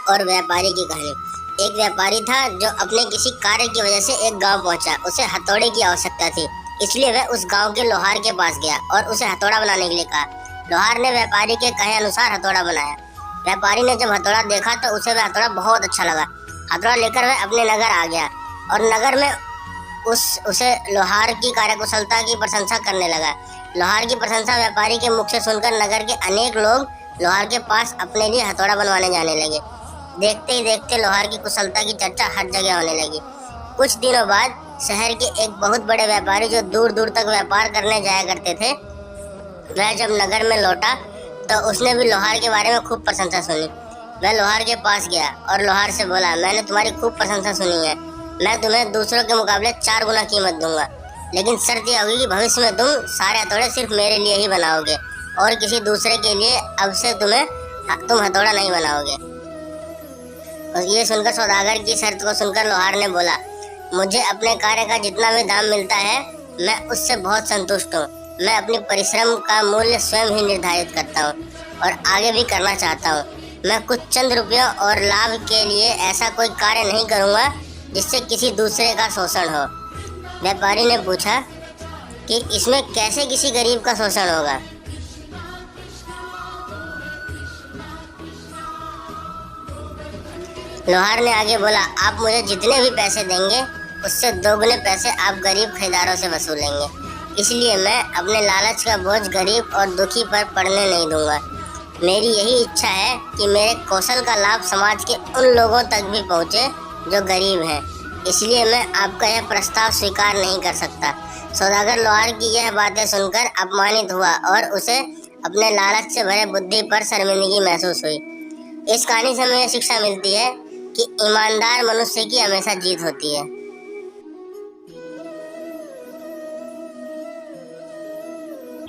और व्यापारी की कहानी। एक व्यापारी था जो अपने किसी कार्य की वजह से एक गांव पहुंचा। उसे हथौड़े की आवश्यकता थी, इसलिए वह उस गांव के लोहार के पास गया और उसे हथौड़ा बनाने के लिए कहा। लोहार ने व्यापारी के कहे अनुसार हथौड़ा बनाया। व्यापारी ने जब हथौड़ा देखा तो उसे वह हथौड़ा बहुत अच्छा लगा। हथौड़ा लेकर वह अपने नगर आ गया और नगर में उसे लोहार की कार्यकुशलता की प्रशंसा करने लगा। लोहार की प्रशंसा व्यापारी के मुख से सुनकर नगर के अनेक लोग लोहार के पास अपने लिए हथौड़ा बनवाने जाने लगे। देखते ही देखते लोहार की कुशलता की चर्चा हर जगह होने लगी। कुछ दिनों बाद शहर के एक बहुत बड़े व्यापारी जो दूर दूर तक व्यापार करने जाया करते थे, वह जब नगर में लौटा तो उसने भी लोहार के बारे में खूब प्रशंसा सुनी। वह लोहार के पास गया और लोहार से बोला, मैंने तुम्हारी खूब प्रशंसा सुनी है। मैं तुम्हें दूसरों के मुकाबले 4 गुना कीमत दूंगा, लेकिन शर्त यह होगी कि भविष्य में तुम सारे हथौड़े सिर्फ मेरे लिए ही बनाओगे और किसी दूसरे के लिए अब से तुम हथौड़ा नहीं बनाओगे। और ये सुनकर सौदागर की शर्त को सुनकर लोहार ने बोला, मुझे अपने कार्य का जितना भी दाम मिलता है मैं उससे बहुत संतुष्ट हूँ। मैं अपनी परिश्रम का मूल्य स्वयं ही निर्धारित करता हूँ और आगे भी करना चाहता हूँ। मैं कुछ चंद रुपयों और लाभ के लिए ऐसा कोई कार्य नहीं करूँगा जिससे किसी दूसरे का शोषण हो। व्यापारी ने पूछा कि इसमें कैसे किसी गरीब का शोषण होगा। लोहार ने आगे बोला, आप मुझे जितने भी पैसे देंगे उससे 2 गुने पैसे आप गरीब खरीदारों से वसूलेंगे। इसलिए मैं अपने लालच का बोझ गरीब और दुखी पर पड़ने नहीं दूंगा। मेरी यही इच्छा है कि मेरे कौशल का लाभ समाज के उन लोगों तक भी पहुंचे जो गरीब हैं। इसलिए मैं आपका यह प्रस्ताव स्वीकार नहीं कर सकता। सौदागर लोहार की यह बातें सुनकर अपमानित हुआ और उसे अपने लालच से भरे बुद्धि पर शर्मिंदगी महसूस हुई। इस कहानी से हमें यह शिक्षा मिलती है कि ईमानदार मनुष्य की हमेशा जीत होती है।